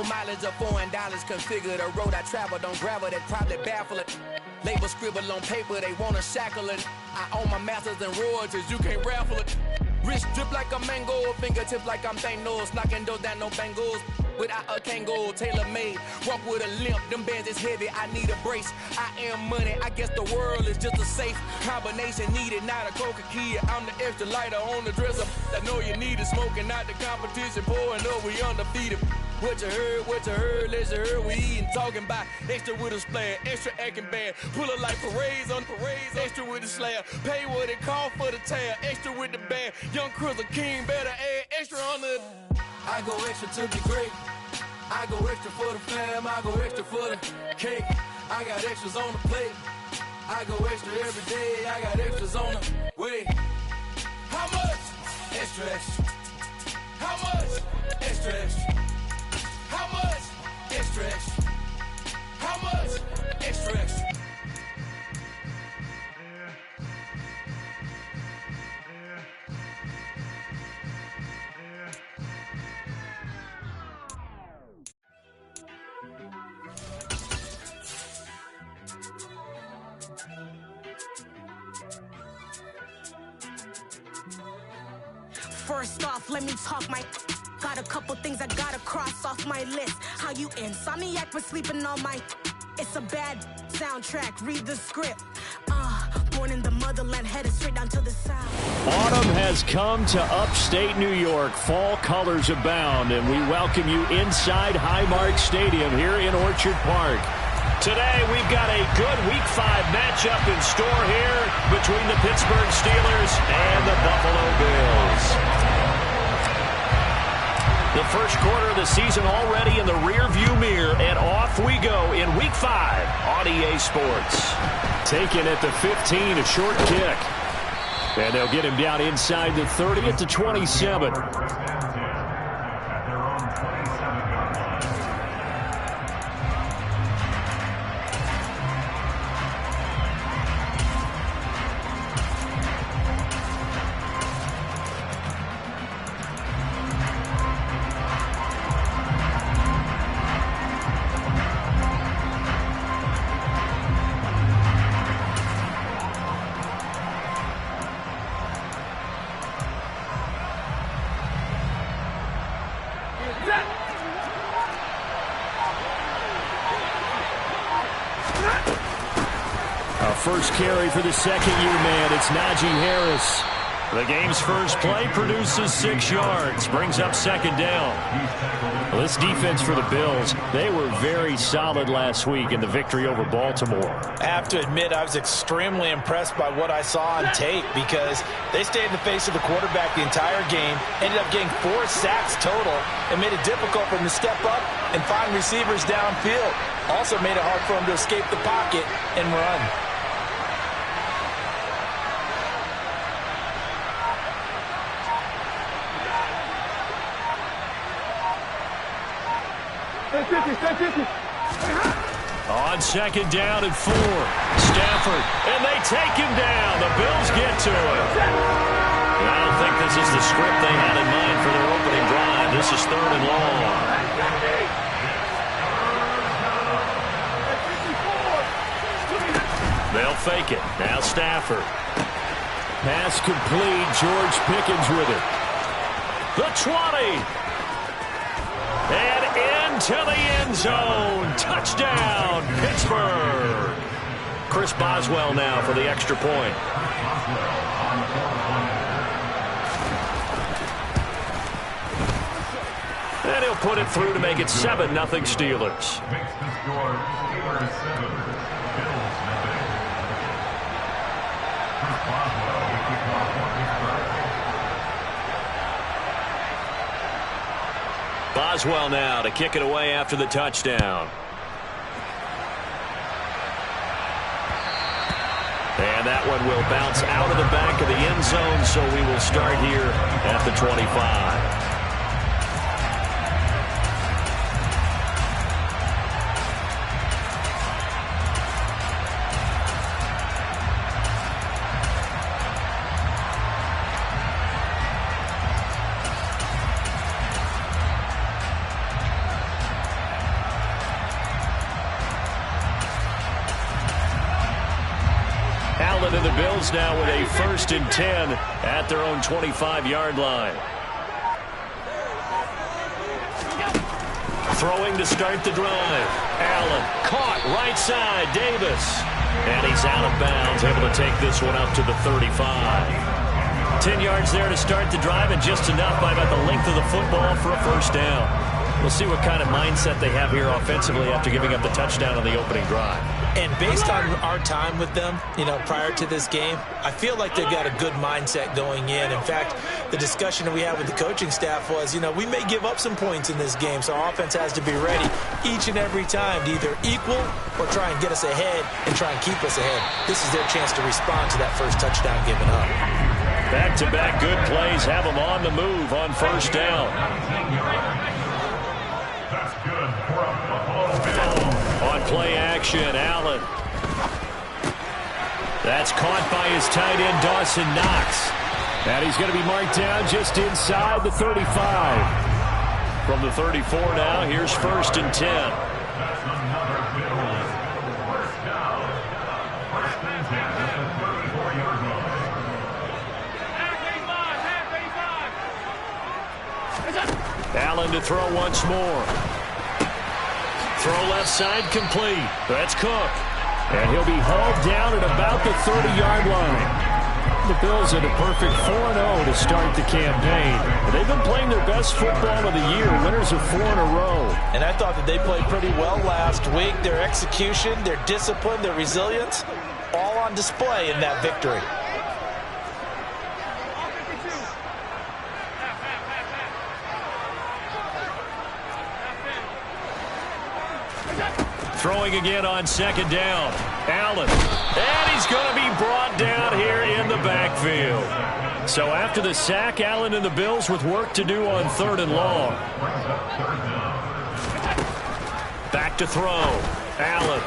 Low mileage of $4. Configure the road I travel. Don't gravel, that probably baffle it. Label scribble on paper, they wanna shackle it. I own my masters and royalties, you can't raffle it. Wrist drip like a mango, fingertips like I'm Thanos. Knocking those down, no bangles. Without a Kango, tailor-made. Walk with a limp, them bands is heavy, I need a brace. I am money, I guess the world is just a safe combination needed, not a coca key. I'm the extra lighter on the dresser. I know you need it, smoking out the competition, pouring up, we undefeated. What you heard, let's heard, we eating, talking about extra with a splash, extra acting bad. Pull up like parades on parades, extra with the slab. Pay what it cost for the tab, extra with the band. Young Crizzle King, better add extra on the. I go extra to be great. I go extra for the fam, I go extra for the cake. I got extras on the plate. I go extra every day, I got extras on the way. How much? Extra, extra. How much? Extra, extra. How much? Extra, extra. How much? Extra, extra. First off, let me talk my. Got a couple things I gotta cross off my list. How you insomniac for sleeping on my. It's a bad soundtrack, read the script. Born in the motherland, headed straight down to the south. Autumn has come to upstate New York. Fall colors abound, and we welcome you inside Highmark Stadium here in Orchard Park. Today, we've got a good Week 5 matchup in store here between the Pittsburgh Steelers and the Buffalo Bills. The first quarter of the season already in the rearview mirror, and off we go in Week 5 on EA Sports. Taken at the 15, a short kick. And they'll get him down inside the 30 at the 27. First carry for the second-year man. It's Najee Harris. The game's first play produces 6 yards. Brings up second down. Well, this defense for the Bills, they were very solid last week in the victory over Baltimore. I have to admit, I was extremely impressed by what I saw on tape because they stayed in the face of the quarterback the entire game, ended up getting 4 sacks total, and made it difficult for him to step up and find receivers downfield. Also made it hard for him to escape the pocket and run. On second down and 4, Stafford, and they take him down. The Bills get to him. I don't think this is the script they had in mind for their opening drive. This is 3rd and long. They'll fake it. Now Stafford. Pass complete. George Pickens with it. The 20. And into the end zone. Touchdown, Pittsburgh. Chris Boswell now for the extra point. And he'll put it through to make it 7-0 Steelers. Boswell now to kick it away after the touchdown. And that one will bounce out of the back of the end zone, so we will start here at the 25. Allen and the Bills now with a 1st and 10 at their own 25-yard line. Throwing to start the drive. Allen caught right side. Davis. And he's out of bounds, able to take this one up to the 35. 10 yards there to start the drive, and just enough by about the length of the football for a 1st down. We'll see what kind of mindset they have here offensively after giving up the touchdown on the opening drive. And based on our time with them, prior to this game, I feel like they've got a good mindset going in. In fact, the discussion that we had with the coaching staff was, we may give up some points in this game, so our offense has to be ready each and every time to either equal or try and get us ahead and try and keep us ahead. This is their chance to respond to that first touchdown given up. Back-to-back good plays have them on the move on 1st down. On play action, Allen. That's caught by his tight end, Dawson Knox. And he's going to be marked down just inside the 35. From the 34 now, here's 1st and 10. Allen to throw once more. Throw left side complete. That's Cook. And he'll be hauled down at about the 30-yard line. The Bills at a perfect 4-0 to start the campaign. They've been playing their best football of the year. Winners of 4 in a row. And I thought that they played pretty well last week. Their execution, their discipline, their resilience, all on display in that victory. Throwing again on 2nd down. Allen. And he's going to be brought down here in the backfield. So after the sack, Allen and the Bills with work to do on 3rd and long. Back to throw. Allen.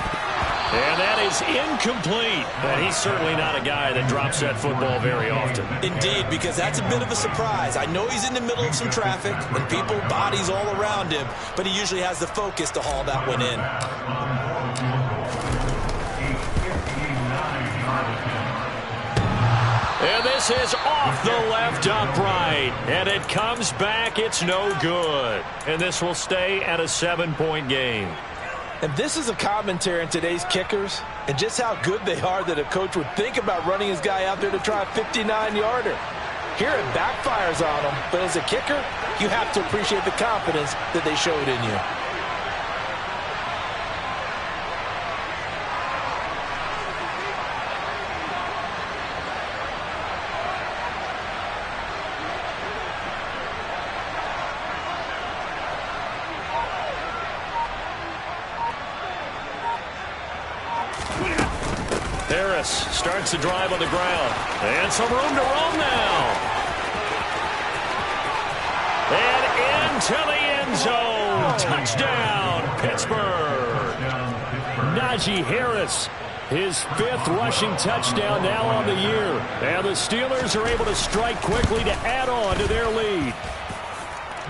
And that is incomplete. And he's certainly not a guy that drops that football very often. Indeed, because that's a bit of a surprise. I know he's in the middle of some traffic and people, bodies all around him, but he usually has the focus to haul that one in. And this is off the left upright. And it comes back. It's no good. And this will stay at a 7-point game. And this is a commentary on today's kickers and just how good they are that a coach would think about running his guy out there to try a 59-yarder. Here it backfires on him, but as a kicker, you have to appreciate the confidence that they showed in you. Starts the drive on the ground. And some room to roam now. And into the end zone. Touchdown, Pittsburgh. Najee Harris, his 5th rushing touchdown now on the year. And the Steelers are able to strike quickly to add on to their lead.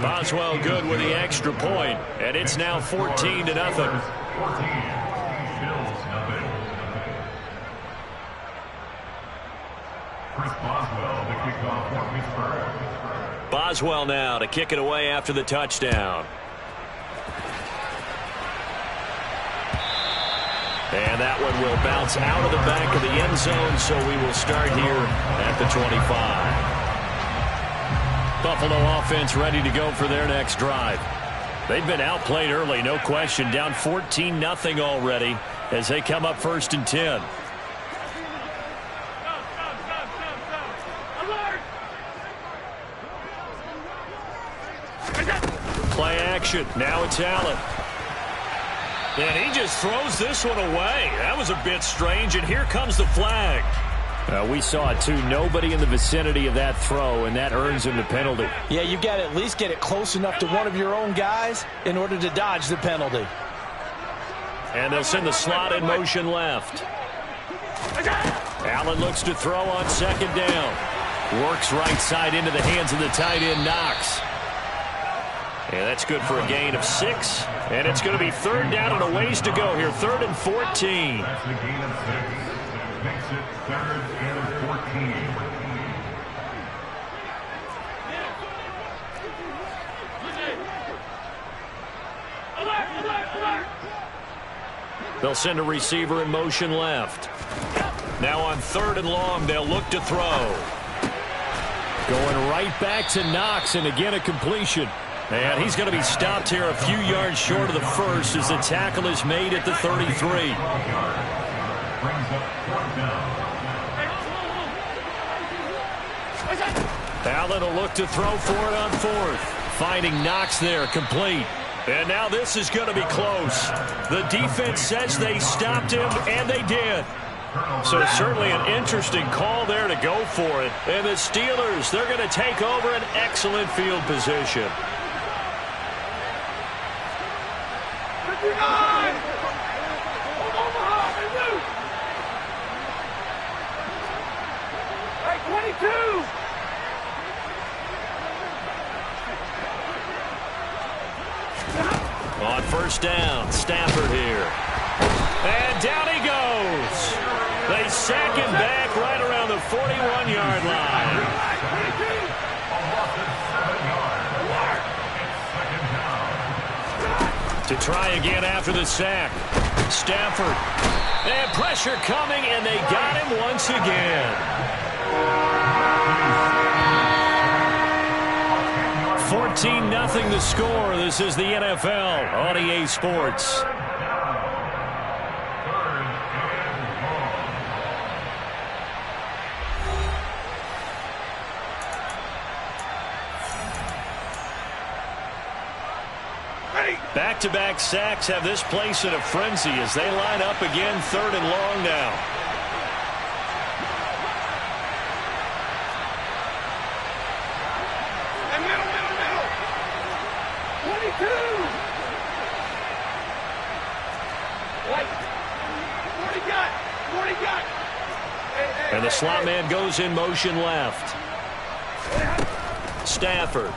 Boswell good with the extra point. And it's now 14-0. Boswell now to kick it away after the touchdown. And that one will bounce out of the back of the end zone, so we will start here at the 25. Buffalo offense ready to go for their next drive. They've been outplayed early, no question, down 14-0 already as they come up 1st and 10. Play action. Now it's Allen. And he just throws this one away. That was a bit strange, and here comes the flag. We saw it, too. Nobody in the vicinity of that throw, and that earns him the penalty. Yeah, you've got to at least get it close enough to one of your own guys in order to dodge the penalty. And they'll send the slot in motion left. Allen looks to throw on 2nd down. Works right side into the hands of the tight end, Knox. And that's good for a gain of 6. And it's going to be 3rd down and a ways to go here. 3rd and 14. Makes it 3rd and 14. They'll send a receiver in motion left. Now on 3rd and long, they'll look to throw. Going right back to Knox, and again a completion. And he's going to be stopped here a few yards short of the first as the tackle is made at the 33. Allen will look to throw for it on 4th. Finding Knox there, complete. And now this is going to be close. The defense says they stopped him, and they did. So certainly an interesting call there to go for it. And the Steelers, they're going to take over an excellent field position. On 1st down, Stafford here. And down he goes. They sack him back right around the 41-yard line. To try again after the sack. Stafford. And pressure coming, and they got him once again. 14-0 the score. This is the NFL on EA Sports. Back-to-back sacks have this place in a frenzy as they line up again 3rd and long now. And the slot man goes in motion left. Stafford.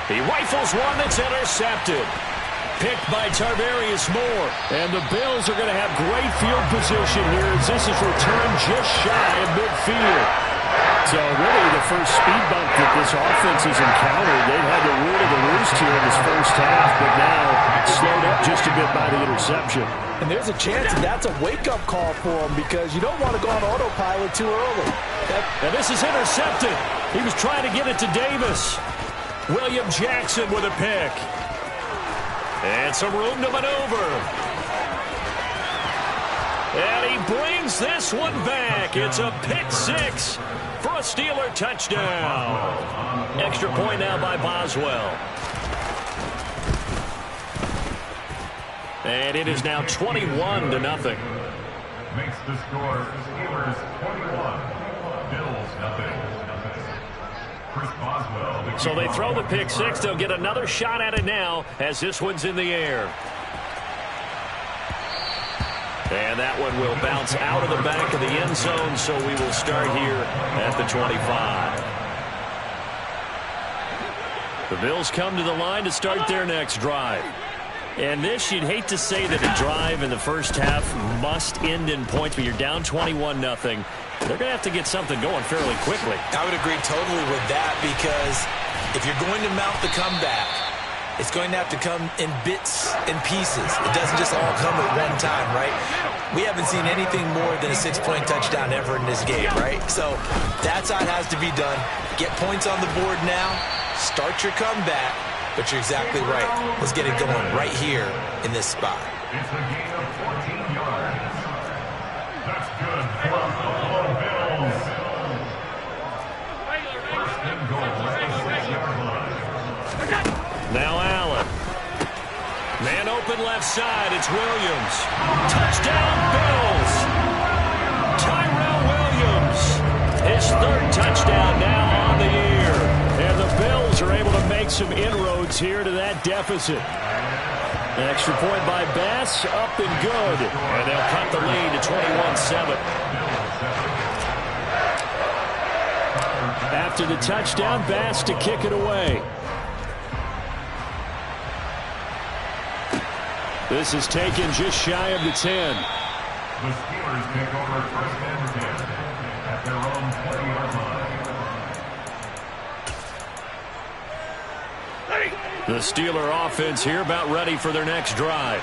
He rifles one that's intercepted. Picked by Tarvarius Moore. And the Bills are going to have great field position here as this is returned just shy of midfield. So really the first speed bump that this offense has encountered. They've had the root of the roost here in this first half, but now slowed up just a bit by the interception. And there's a chance that that's a wake-up call for him because you don't want to go on autopilot too early. And this is intercepted. He was trying to get it to Davis. William Jackson with a pick. And some room to maneuver. And he brings this one back. It's a pick 6 for a Steeler touchdown. Extra point now by Boswell. And it is now 21-0. Makes the score Steelers 21, Bills 0. Chris Boswell. So they throw the pick 6. They'll get another shot at it now as this one's in the air. And that one will bounce out of the back of the end zone, so we will start here at the 25. The Bills come to the line to start their next drive. And this, you'd hate to say that a drive in the first half must end in points, but you're down 21-0. They're going to have to get something going fairly quickly. I would agree totally with that because if you're going to mount the comeback, it's going to have to come in bits and pieces. It doesn't just all come at one time, right? We haven't seen anything more than a 6-point touchdown ever in this game, right? So that's how it has to be done. Get points on the board now. Start your comeback. But you're exactly right. Let's get it going right here in this spot. It's a gain of 14 yards. That's good for the Buffalo Bills. First and goal at the 6-yard line. Now Allen. Man open left side. It's Williams. Touchdown Bills. Tyrell Williams. His 3rd touchdown now on the year. And the Bills are able to make some inroads here to that deficit. An extra point by Bass, up and good. And they'll cut the lead to 21-7. After the touchdown, Bass to kick it away. This is taken just shy of the 10. The Steelers take over first and 10 at their own 20-yard line. The Steeler offense here about ready for their next drive.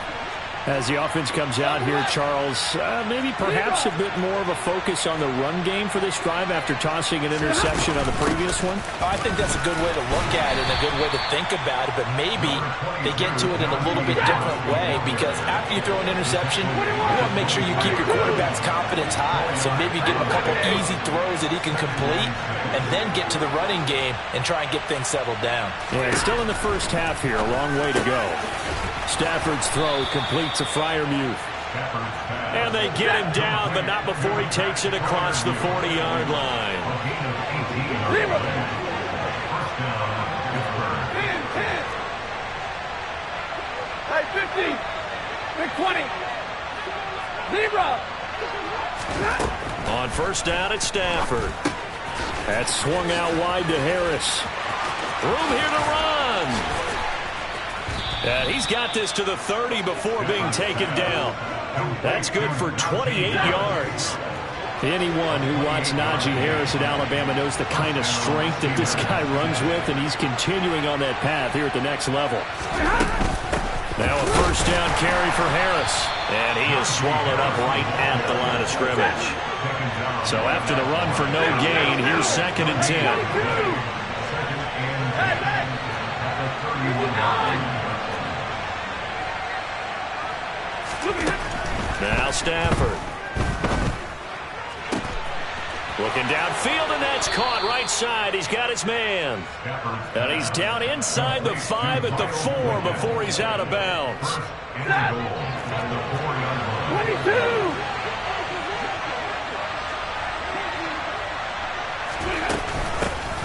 As the offense comes out here, Charles, maybe perhaps a bit more of a focus on the run game for this drive after tossing an interception on the previous one? I think that's a good way to look at it and a good way to think about it, but maybe they get to it in a little bit different way because after you throw an interception, you want to make sure you keep your quarterback's confidence high. So maybe give him a couple easy throws that he can complete and then get to the running game and try and get things settled down. Yeah, still in the first half here, a long way to go. Stafford's throw complete to Freiermuth. And they get him down, but not before he takes it across the 40-yard line. Hey, 50, big 20, zebra. On first down, it's Stafford. That's swung out wide to Harris. Room here to run. And he's got this to the 30 before being taken down. That's good for 28 yards. Anyone who watched Najee Harris at Alabama knows the kind of strength that this guy runs with, and he's continuing on that path here at the next level. Now a first down carry for Harris. And he is swallowed up right at the line of scrimmage. So after the run for no gain, here's 2nd and 10. Now Stafford. Looking downfield, and that's caught right side. He's got his man. And he's down inside the 5 at the 4 before he's out of bounds. 22.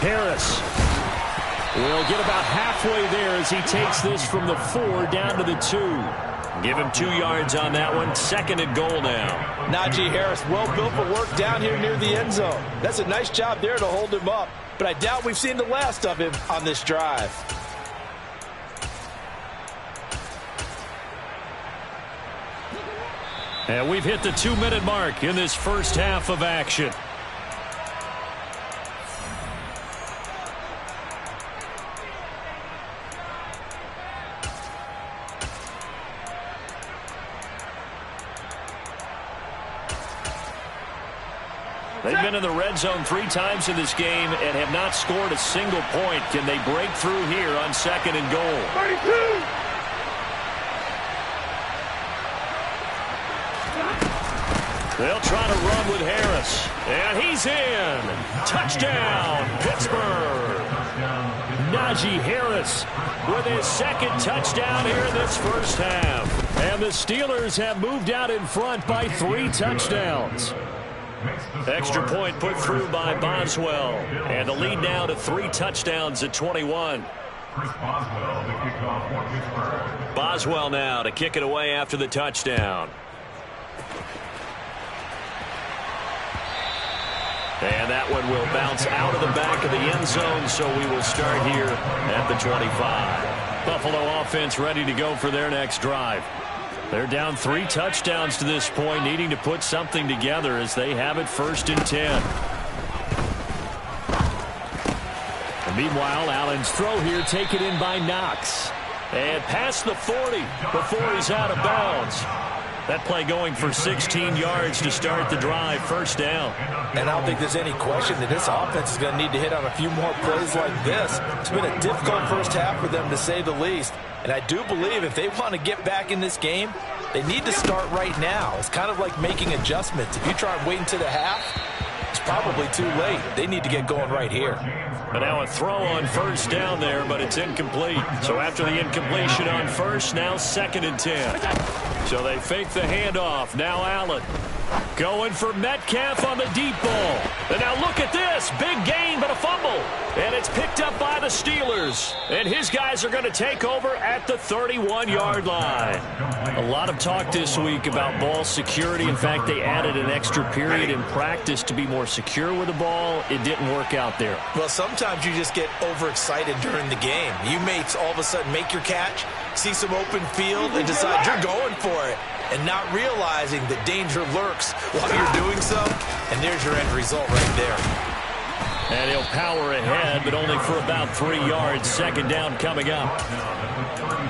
Harris will get about halfway there as he takes this from the 4 down to the 2. Give him 2 yards on that one. 2nd and goal now. Najee Harris, well built for work down here near the end zone. That's a nice job there to hold him up. But I doubt we've seen the last of him on this drive. And we've hit the 2-minute mark in this first half of action. They've been in the red zone 3 times in this game and have not scored a single point. Can they break through here on 2nd and goal? 32. They'll try to run with Harris. And he's in. Touchdown, Pittsburgh. Najee Harris with his 2nd touchdown here in this first half. And the Steelers have moved out in front by 3 touchdowns. Extra point put through by Boswell. And the lead now to 3 touchdowns at 21. Boswell now to kick it away after the touchdown. And that one will bounce out of the back of the end zone, so we will start here at the 25. Buffalo offense ready to go for their next drive. They're down 3 touchdowns to this point, needing to put something together as they have it 1st and 10. And meanwhile, Allen's throw here taken in by Knox. And past the 40 before he's out of bounds. That play going for 16 yards to start the drive, 1st down. And I don't think there's any question that this offense is going to need to hit on a few more plays like this. It's been a difficult first half for them, to say the least. And I do believe if they want to get back in this game, they need to start right now. It's kind of like making adjustments. If you try and wait until the half, it's probably too late. They need to get going right here. But now a throw on 1st down there, but it's incomplete. So after the incompletion on 1st, now 2nd and 10. So they fake the handoff. Now Allen going for Metcalf on the deep ball. And now look at this. Big gain, but a fumble. And it's picked up by the Steelers. And his guys are going to take over at the 31-yard line. A lot of talk this week about ball security. In fact, they added an extra period in practice to be more secure with the ball. It didn't work out there. Well, sometimes you just get overexcited during the game. You may all of a sudden make your catch, see some open field, and decide you're going for it. and not realizing that danger lurks while you're doing so. And there's your end result right there. And he'll power ahead, but only for about 3 yards. Second down coming up.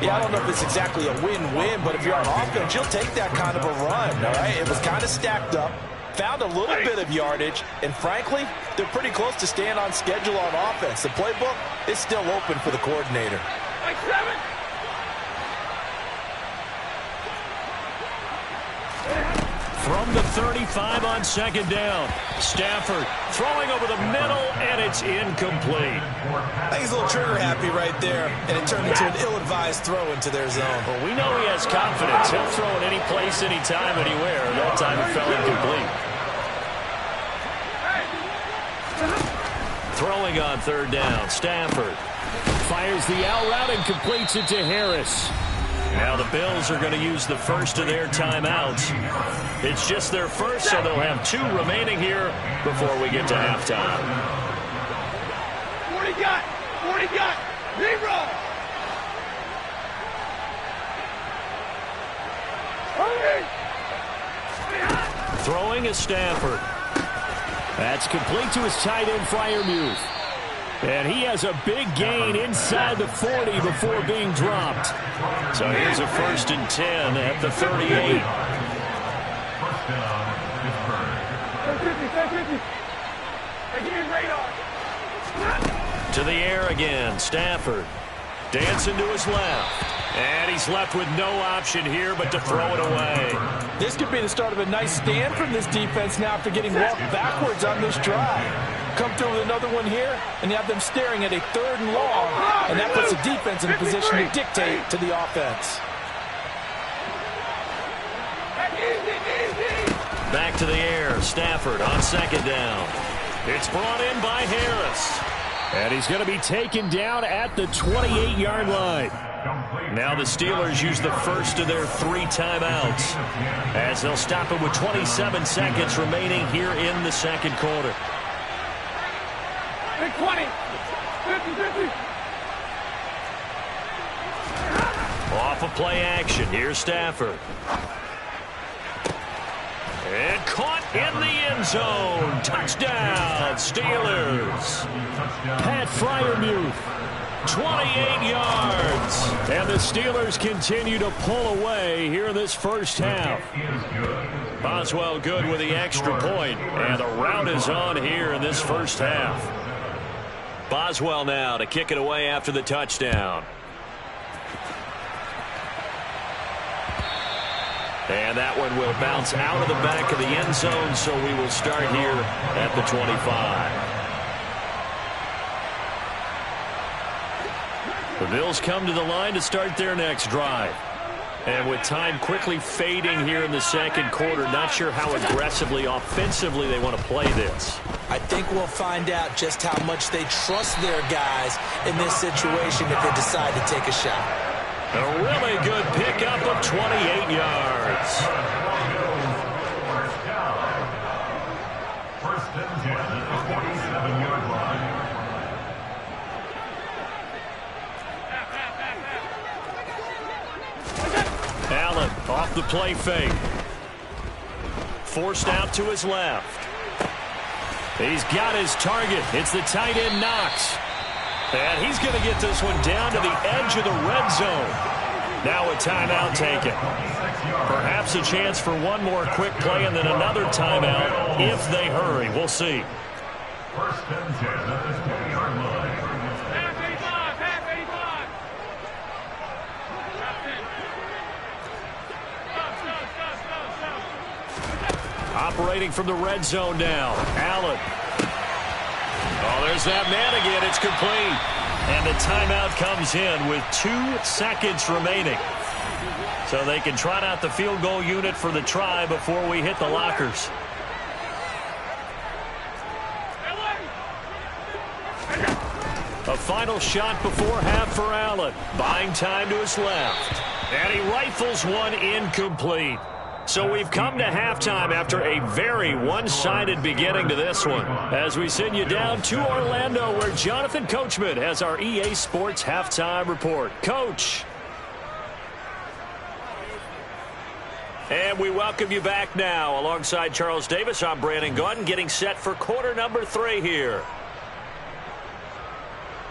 Yeah, I don't know if it's exactly a win-win, but if you're on offense, you'll take that kind of a run, all right? It was kind of stacked up, found a little bit of yardage, and frankly, they're pretty close to staying on schedule on offense. The playbook is still open for the coordinator. Like 7. From the 35 on second down. Stafford throwing over the middle, and it's incomplete. I think he's a little trigger happy right there, and it turned into an ill-advised throw into their zone. Well, we know he has confidence. He'll throw it any place, anytime, anywhere. That time it fell incomplete. Throwing on third down. Stafford fires the out route and completes it to Harris. Now the Bills are going to use the first of their timeouts. It's just their first, so they'll have 2 remaining here before we get to halftime. 40 got. 40 got. 0. Throwing is Stafford. That's complete to his tight end, Freiermuth. And he has a big gain inside the 40 before being dropped. So here's a 1st and 10 at the 38. To the air again, Stafford. Dancing to his left. And he's left with no option here but to throw it away. This could be the start of a nice stand from this defense now after getting walked backwards on this drive. Come through with another one here, and you have them staring at a 3rd and long, and that puts the defense in a position to dictate to the offense. Back to the air, Stafford on second down. It's brought in by Harris. And he's going to be taken down at the 28-yard line. Now the Steelers use the first of their 3 timeouts, as they'll stop it with 27 seconds remaining here in the second quarter. 20. 50, 50. Off of play action. Here's Stafford. And caught in the end zone. Touchdown, Steelers. Pat Freiermuth, 28 yards. And the Steelers continue to pull away here in this first half. Boswell good with the extra point, and the rout is on here in this first half. Boswell now to kick it away after the touchdown. And that one will bounce out of the back of the end zone, so we will start here at the 25. The Bills come to the line to start their next drive. And with time quickly fading here in the second quarter, not sure how aggressively, offensively they want to play this. I think we'll find out just how much they trust their guys in this situation if they decide to take a shot. A really good pickup of 28 yards. First and 10 at the 47-yard line. Allen off the play fake. Forced out to his left. He's got his target. It's the tight end Knox. And he's going to get this one down to the edge of the red zone. Now a timeout taken. Perhaps a chance for one more quick play and then another timeout if they hurry. We'll see. First and 10 at the 20-yard line. Operating from the red zone now. Allen. Oh, there's that man again. It's complete. And the timeout comes in with 2 seconds remaining. So they can trot out the field goal unit for the try before we hit the lockers. A final shot before half for Allen. Buying time to his left. And he rifles one incomplete. So we've come to halftime after a very one-sided beginning to this one. As we send you down to Orlando, where Jonathan Coachman has our EA Sports halftime report. Coach. And we welcome you back now. Alongside Charles Davis, I'm Brandon Gotw, getting set for quarter number 3 here.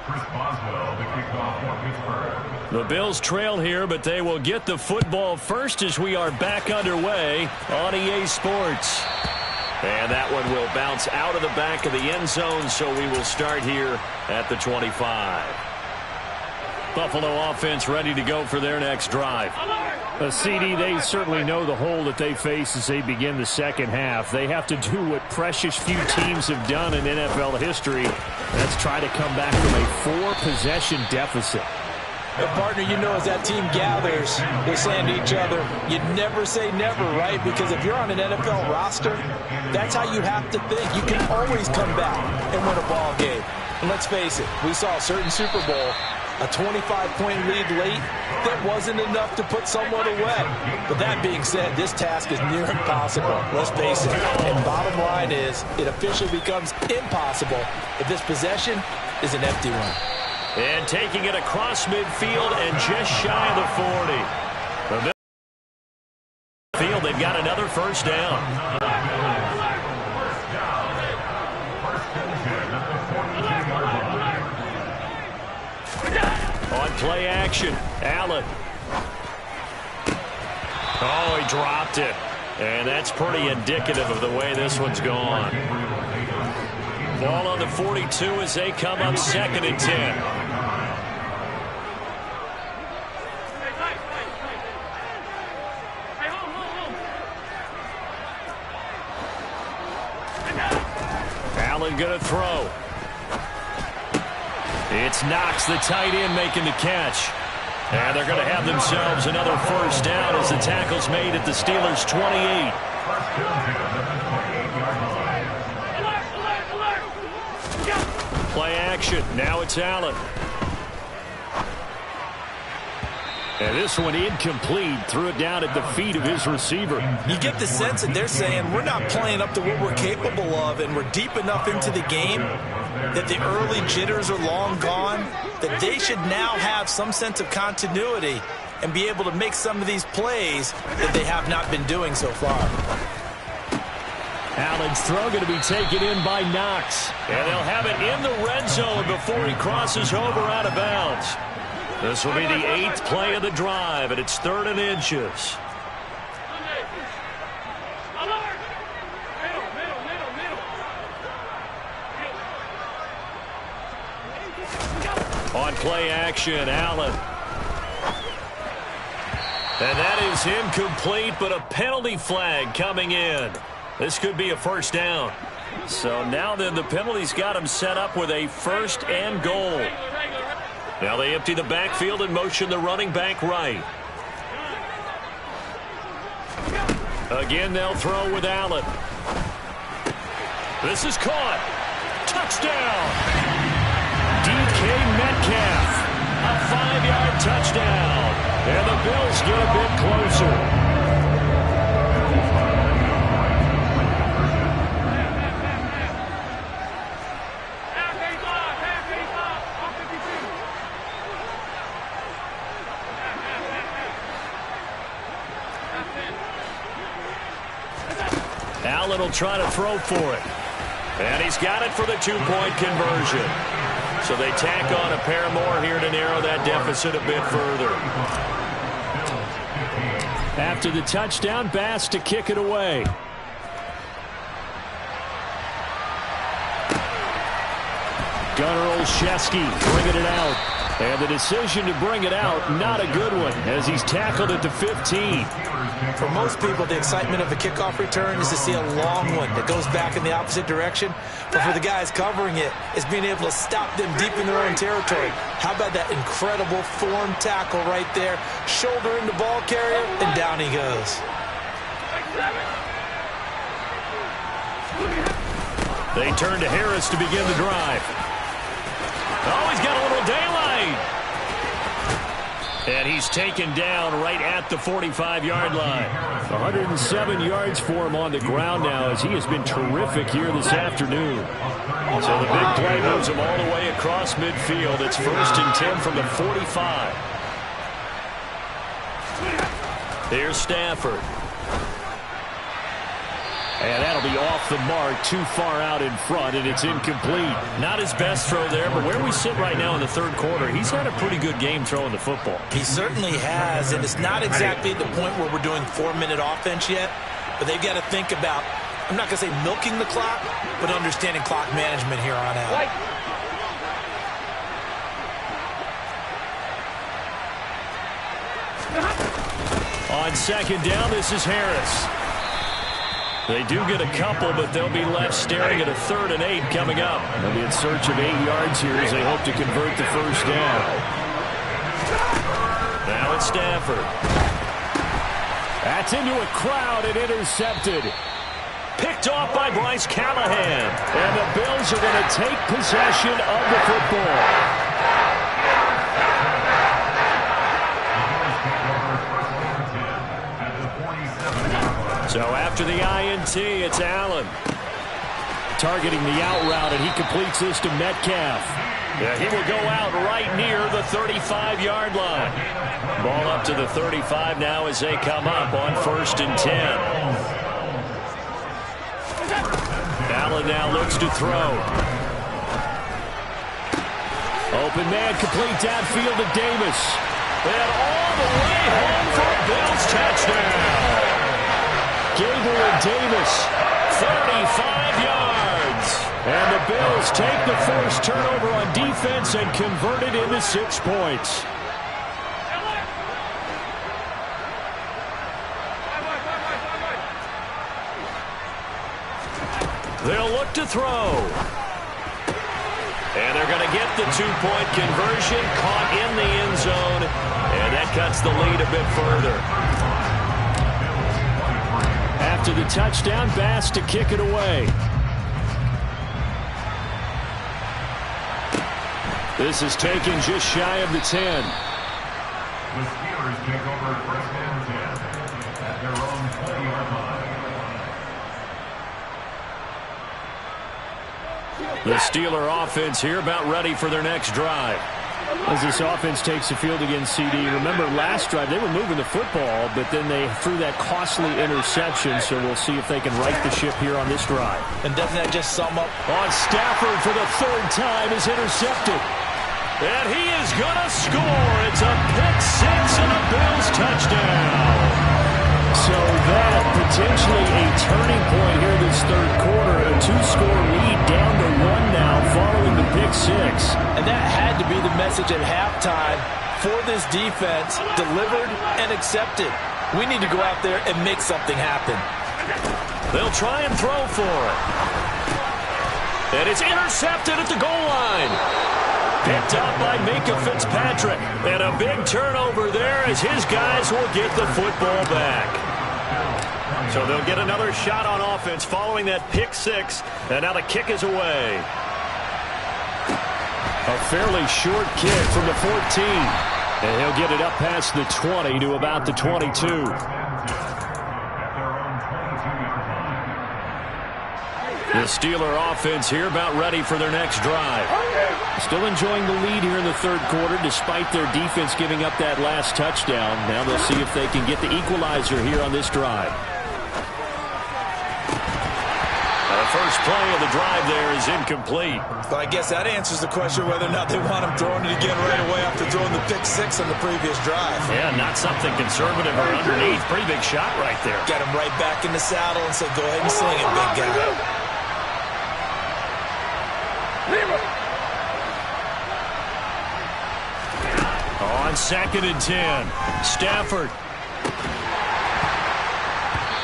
Chris Boswell, the kickoff for Pittsburgh. The Bills trail here, but they will get the football first as we are back underway on EA Sports. And that one will bounce out of the back of the end zone, so we will start here at the 25. Buffalo offense ready to go for their next drive. CD, they certainly know the hole that they face as they begin the second half. They have to do what precious few teams have done in NFL history. That's try to come back from a 4-possession deficit. And partner, you know, as that team gathers, they're saying to each other, you never say never, right? Because if you're on an NFL roster, that's how you have to think. You can always come back and win a ball game. And let's face it, we saw a certain Super Bowl, a 25-point lead late, that wasn't enough to put someone away. But that being said, this task is near impossible. Let's face it. And bottom line is, it officially becomes impossible if this possession is an empty one. And taking it across midfield and just shy of the 40. The field, they've got another first down. On play action, Allen. Oh, he dropped it. And that's pretty indicative of the way this one's gone. Ball on the 42 as they come up 2nd and 10. Allen going to throw. It's Knox, the tight end, making the catch. And they're going to have themselves another first down as the tackle's made at the Steelers' 28. Play action. Now it's Allen. And this one incomplete. Threw it down at the feet of his receiver. You get the sense that they're saying we're not playing up to what we're capable of, and we're deep enough into the game that the early jitters are long gone, that they should now have some sense of continuity and be able to make some of these plays that they have not been doing so far. Allen's throw going to be taken in by Knox. And they'll have it in the red zone before he crosses over out of bounds. This will be the 8th play of the drive, and it's 3rd and inches. On play action, Allen. And that is incomplete, but a penalty flag coming in. This could be a first down. So now then the penalty's got him set up with a 1st and goal. Now they empty the backfield and motion the running back right. Again, they'll throw with Allen. This is caught. Touchdown. DK Metcalf. A 5-yard touchdown. And the Bills get a bit closer. Allen will try to throw for it. And he's got it for the 2-point conversion. So they tack on a pair more here to narrow that deficit a bit further. After the touchdown, Bass to kick it away. Gunnar Olszewski bringing it out. And the decision to bring it out, not a good one, as he's tackled at the 15. For most people, the excitement of a kickoff return is to see a long one that goes back in the opposite direction. But for the guys covering it, it's being able to stop them deep in their own territory. How about that incredible form tackle right there? Shoulder in the ball carrier, and down he goes. They turn to Harris to begin the drive. Oh, he's got a little daylight. And he's taken down right at the 45-yard line. 107 yards for him on the ground now as he has been terrific here this afternoon. So the big play moves him all the way across midfield. It's 1st and 10 from the 45. Here's Stafford. And that'll be off the mark, too far out in front, and it's incomplete. Not his best throw there, but where we sit right now in the third quarter, he's had a pretty good game throwing the football. He certainly has, and it's not exactly the point where we're doing 4-minute offense yet, but they've got to think about, I'm not going to say milking the clock, but understanding clock management here on out. On second down, this is Harris. They do get a couple, but they'll be left staring at a 3rd and 8 coming up. They'll be in search of 8 yards here as they hope to convert the first down. Now it's Stafford. That's into a crowd and intercepted. Picked off by Bryce Callahan. And the Bills are going to take possession of the football. So after the INT, it's Allen. Targeting the out route, and he completes this to Metcalf. Yeah, he will go out right near the 35-yard line. Ball up to the 35 now as they come up on 1st and 10. Allen now looks to throw. Open man, complete downfield to Davis. And all the way home for a Bills touchdown. Gable and Davis, 35 yards. And the Bills take the forced turnover on defense and convert it into 6 points. They'll look to throw. And they're going to get the 2-point conversion, caught in the end zone. And that cuts the lead a bit further. After the touchdown, Bass to kick it away. This is taken just shy of the 10. The Steelers take over 1st and 10 at their own 20-yard line. The Steeler offense here about ready for their next drive. As this offense takes the field against CD, remember last drive they were moving the football, but then they threw that costly interception, so we'll see if they can right the ship here on this drive. And doesn't that just sum up? On Stafford for the 3rd time is intercepted. And he is going to score. It's a pick 6 and a Bills touchdown. So that potentially a turning point here this third quarter. A 2-score lead down to 1 now following the pick 6. And that had to be the message at halftime for this defense, delivered and accepted. We need to go out there and make something happen. They'll try and throw for it. And it's intercepted at the goal line. Picked up by Minka Fitzpatrick. And a big turnover there as his guys will get the football back. So they'll get another shot on offense following that pick 6. And now the kick is away. A fairly short kick from the 14. And he'll get it up past the 20 to about the 22. The Steeler offense here about ready for their next drive. Still enjoying the lead here in the third quarter despite their defense giving up that last touchdown. Now they'll see if they can get the equalizer here on this drive. The first play of the drive there is incomplete. So I guess that answers the question whether or not they want him throwing it again right away after throwing the pick 6 on the previous drive. Yeah, not something conservative or underneath. Pretty big shot right there. Got him right back in the saddle and said, go ahead and sling it, big guy. On 2nd and 10, Stafford.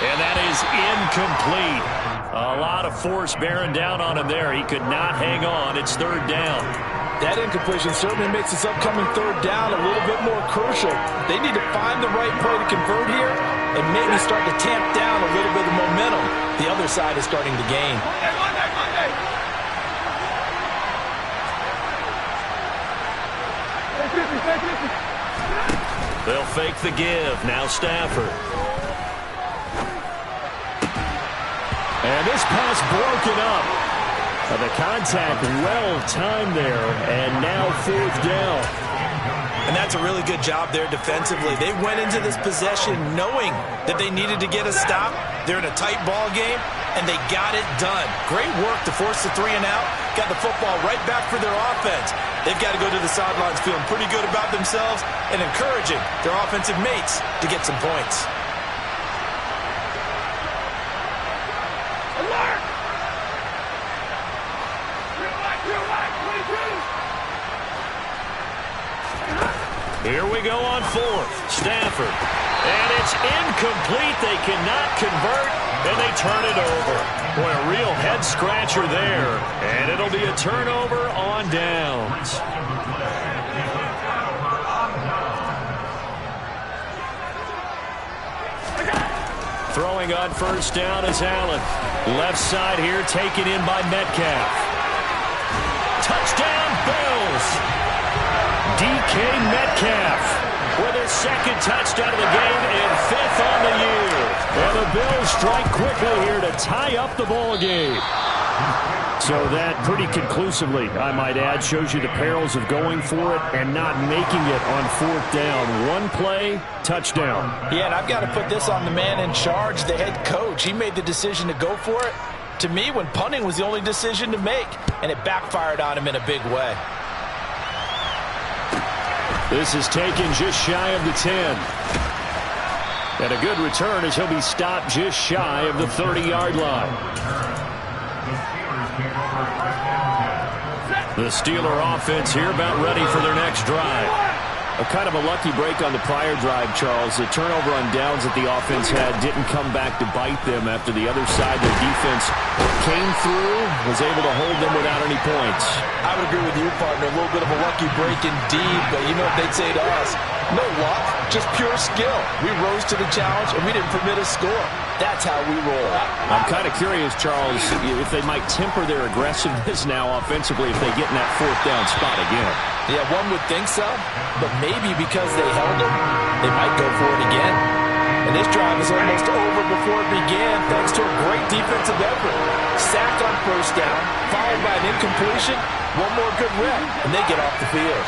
And that is incomplete. A lot of force bearing down on him there. He could not hang on. It's 3rd down. That incompletion certainly makes this upcoming 3rd down a little bit more crucial. They need to find the right play to convert here and maybe start to tamp down a little bit of momentum. The other side is starting to gain. They'll fake the give. Now Stafford. And this pass broken up. The contact well timed there. And now 4th down. And that's a really good job there defensively. They went into this possession knowing that they needed to get a stop. They're in a tight ball game, and they got it done. Great work to force the 3 and out. Got the football right back for their offense. They've got to go to the sidelines feeling pretty good about themselves and encouraging their offensive mates to get some points. Alert! Here we go on 4th. Stafford. And it's incomplete. They cannot convert, and they turn it over. Boy, a real head-scratcher there. And it'll be a turnover on downs. Throwing on 1st down is Allen. Left side here taken in by Metcalf. Touchdown, Bills! DK Metcalf with his 2nd touchdown of the game and 5th on the year. And the Bills strike quickly here to tie up the ball game. So that pretty conclusively, I might add, shows you the perils of going for it and not making it on 4th down. One play, touchdown. Yeah, and I've got to put this on the man in charge, the head coach. He made the decision to go for it. To me, when punting was the only decision to make, and it backfired on him in a big way. This is taken just shy of the 10. And a good return as he'll be stopped just shy of the 30-yard line. The Steeler offense here about ready for their next drive. A kind of a lucky break on the prior drive, Charles. The turnover on downs that the offense had didn't come back to bite them after the other side. Their defense came through, was able to hold them without any points. I would agree with you, partner. A little bit of a lucky break indeed, but you know what they'd say to us? No luck, just pure skill. We rose to the challenge, and we didn't permit a score. That's how we roll. I'm kind of curious, Charles, if they might temper their aggressiveness now offensively if they get in that 4th down spot again. Yeah, one would think so, but maybe because they held them, they might go for it again. And this drive is almost over before it began thanks to a great defensive effort. Sack on 1st down, followed by an incompletion, one more good rep, and they get off the field.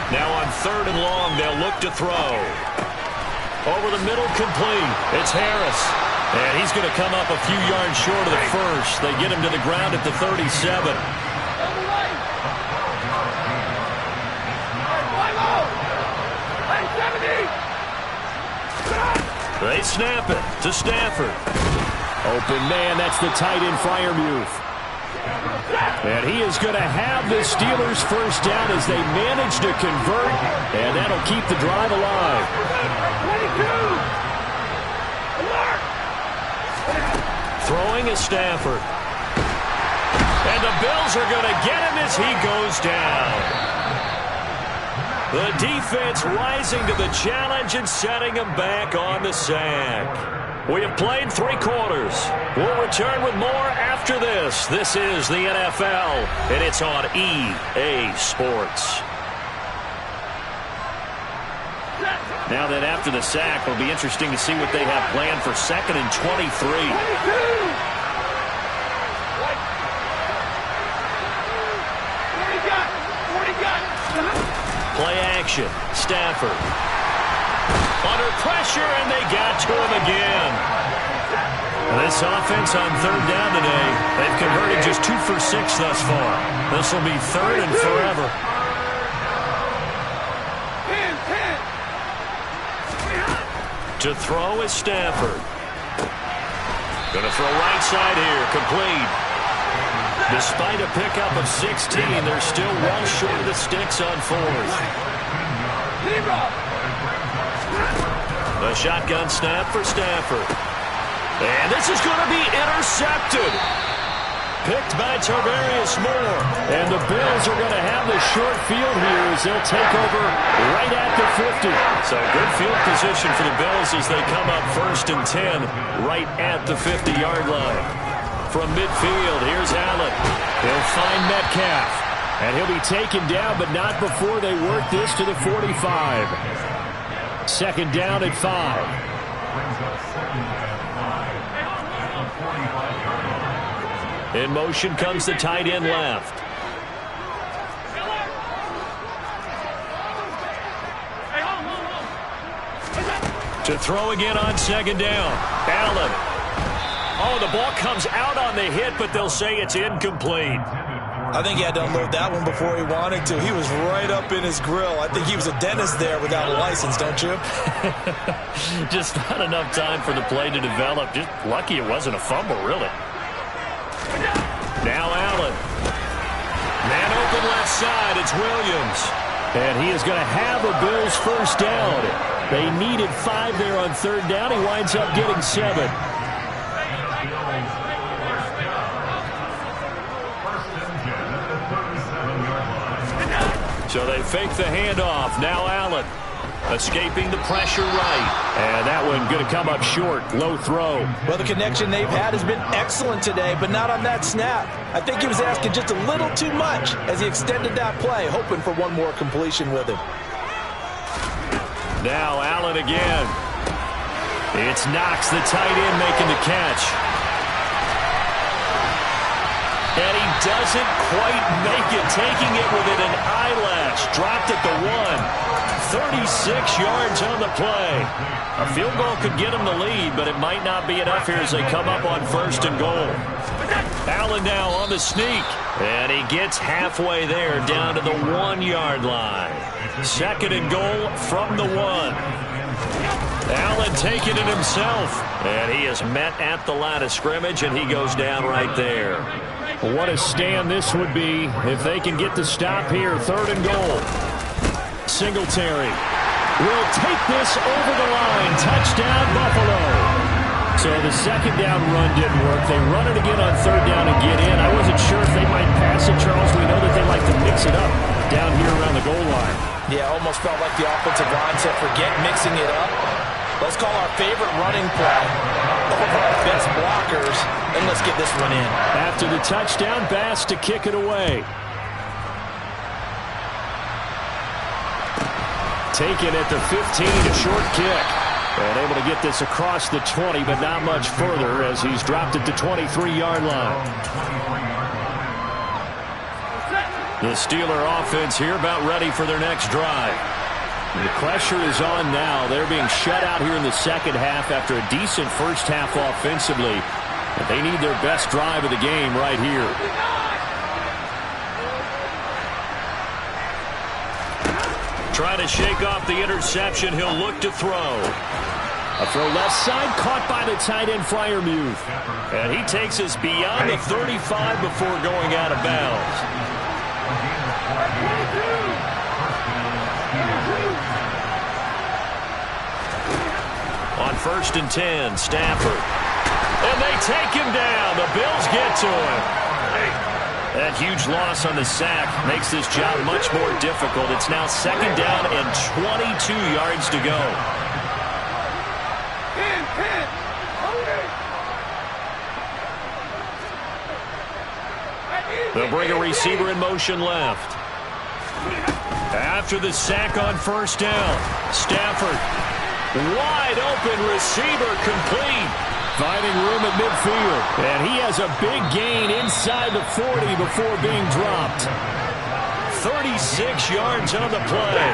Now on 3rd and long, they'll look to throw. Over the middle, complete. It's Harris. And he's going to come up a few yards short of the 1st. They get him to the ground at the 37. They snap it to Stafford. Open man, that's the tight end Freiermuth. And he is going to have the Steelers 1st down as they manage to convert, and that'll keep the drive alive. 22. Throwing is Stafford. And the Bills are going to get him as he goes down. The defense rising to the challenge and setting him back on the sack. We have played 3 quarters. We'll return with more after this. This is the NFL, and it's on EA Sports. Now that after the sack, it'll be interesting to see what they have planned for 2nd and 23. Play action. Stafford. Under pressure, and they got to him again. This offense on 3rd down today, they've converted just 2 for 6 thus far. This will be 3rd and forever. To throw is Stafford. Going to throw right side here. Complete. Despite a pickup of 16, they're still well short of the sticks on 4th. The shotgun snap for Stafford. And this is going to be intercepted. Picked by Tarvarius Moore. And the Bills are going to have the short field here as they'll take over right at the 50. So good field position for the Bills as they come up 1st and 10 right at the 50-yard line. From midfield, here's Allen. He'll find Metcalf. And he'll be taken down, but not before they work this to the 45. 2nd down at 5. In motion comes the tight end left. To throw again on second down. Allen. Oh, the ball comes out on the hit, but they'll say it's incomplete. I think he had to unload that one before he wanted to. He was right up in his grill. I think he was a dentist there without a license, don't you? Just not enough time for the play to develop. Just lucky it wasn't a fumble, really. Now Allen. Man open left side. It's Williams. And he is going to have a Bills first down. They needed 5 there on third down. He winds up getting 7. So they fake the handoff. Now Allen escaping the pressure right. And that one going to come up short. Low throw. Well, the connection they've had has been excellent today, but not on that snap. I think he was asking just a little too much as he extended that play, hoping for one more completion with him. Now Allen again. It's Knox, the tight end, making the catch. And he doesn't quite make it, taking it within an eyelash. Dropped at the 1. 36 yards on the play. A field goal could get him the lead, but it might not be enough here as they come up on first and goal. Allen now on the sneak. And he gets halfway there, down to the 1-yard line. Second and goal from the 1. Allen taking it himself. And he is met at the line of scrimmage, and he goes down right there. What a stand this would be if they can get the stop here. Third and goal. Singletary will take this over the line. Touchdown, Buffalo. So the second down run didn't work. They run it again on third down and get in. I wasn't sure if they might pass it, Charles. We know that they like to mix it up down here around the goal line. Yeah, almost felt like the offensive line said, forget mixing it up. Let's call our favorite running play over our best blockers, and let's get this one in. After the touchdown, Bass to kick it away. Taken at the 15, a short kick. And able to get this across the 20, but not much further as he's dropped at the 23-yard line. The Steeler offense here about ready for their next drive. The pressure is on now. They're being shut out here in the second half after a decent first half offensively. But they need their best drive of the game right here. Trying to shake off the interception. He'll look to throw. A throw left side caught by the tight end Freiermuth. And he takes us beyond the 35 before going out of bounds. On first and 10, Stafford. And they take him down. The Bills get to him. That huge loss on the sack makes this job much more difficult. It's now second down and 22 yards to go. They'll bring a receiver in motion left. After the sack on first down, Stafford. Wide open receiver complete. Finding room at midfield. And he has a big gain inside the 40 before being dropped. 36 yards on the play.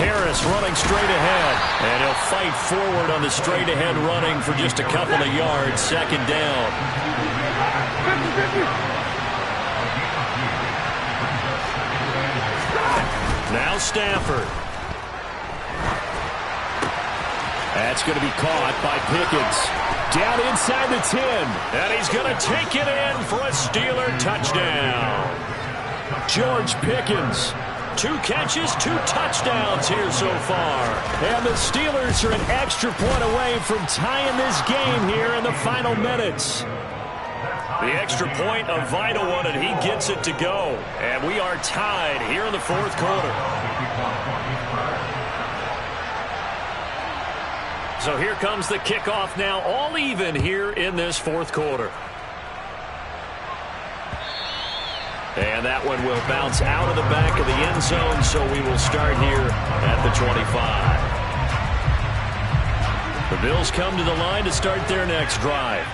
Harris running straight ahead. And he'll fight forward on the straight ahead running for just a couple of yards. Second down. Now Stafford. That's going to be caught by Pickens. Down inside the 10. And he's going to take it in for a Steeler touchdown. George Pickens. 2 catches, 2 touchdowns here so far. And the Steelers are an extra point away from tying this game here in the final minutes. The extra point, a vital one, and he gets it to go. And we are tied here in the fourth quarter. So here comes the kickoff now, all even here in this fourth quarter. And that one will bounce out of the back of the end zone, so we will start here at the 25. The Bills come to the line to start their next drive.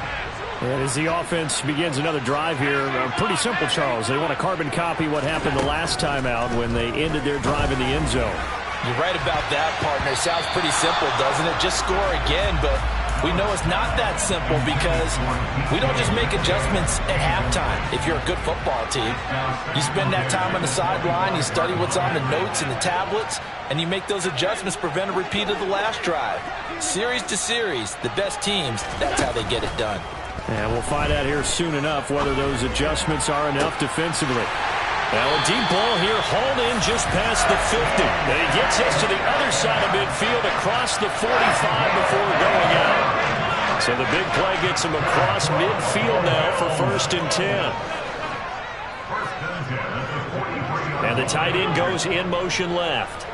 And as the offense begins another drive here, pretty simple, Charles. They want to carbon copy what happened the last time out when they ended their drive in the end zone. You're right about that, partner. Sounds pretty simple, doesn't it? Just score again, but we know it's not that simple because we don't just make adjustments at halftime. If you're a good football team, you spend that time on the sideline, you study what's on the notes and the tablets, and you make those adjustments, prevent a repeat of the last drive. Series to series, the best teams, that's how they get it done. And we'll find out here soon enough whether those adjustments are enough defensively. Now a deep ball here, hauled in just past the 50. And he gets us to the other side of midfield, across the 45 before going out. So the big play gets him across midfield now for 1st and 10. And the tight end goes in motion left.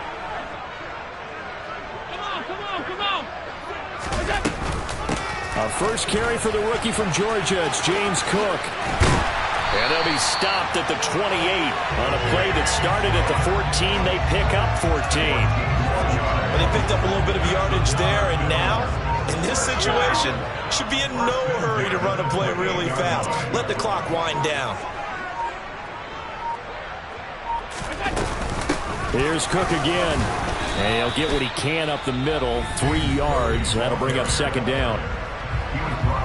A first carry for the rookie from Georgia. It's James Cook. And they'll be stopped at the 28 on a play that started at the 14. They pick up 14. Well, they picked up a little bit of yardage there, and now, in this situation, should be in no hurry to run a play really fast. Let the clock wind down. Here's Cook again. And he'll get what he can up the middle, 3 yards. That'll bring up 2nd down.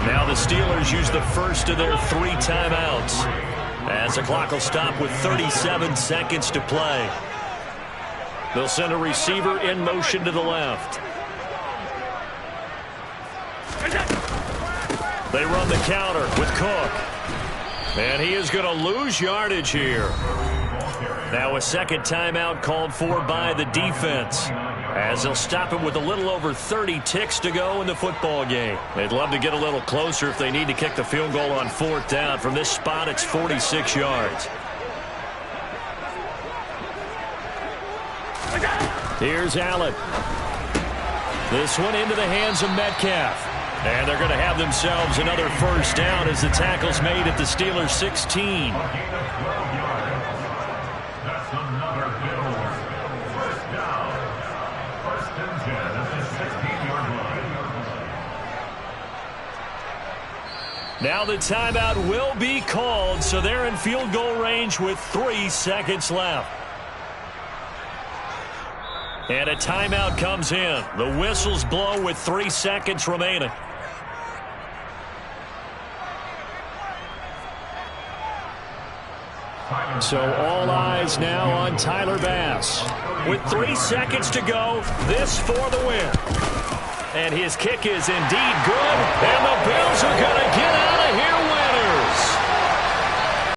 Now the Steelers use the first of their 3 timeouts, as the clock will stop with 37 seconds to play. They'll send a receiver in motion to the left. They run the counter with Cook. And he is going to lose yardage here. Now a 2nd timeout called for by the defense, as they'll stop it with a little over 30 ticks to go in the football game. They'd love to get a little closer if they need to kick the field goal on 4th down. From this spot, it's 46 yards. Here's Allen. This one into the hands of Metcalf. And they're going to have themselves another 1st down as the tackle's made at the Steelers' 16. Now the timeout will be called, so they're in field goal range with 3 seconds left. And a timeout comes in. The whistles blow with 3 seconds remaining. So all eyes now on Tyler Bass. With 3 seconds to go, this for the win. And his kick is indeed good.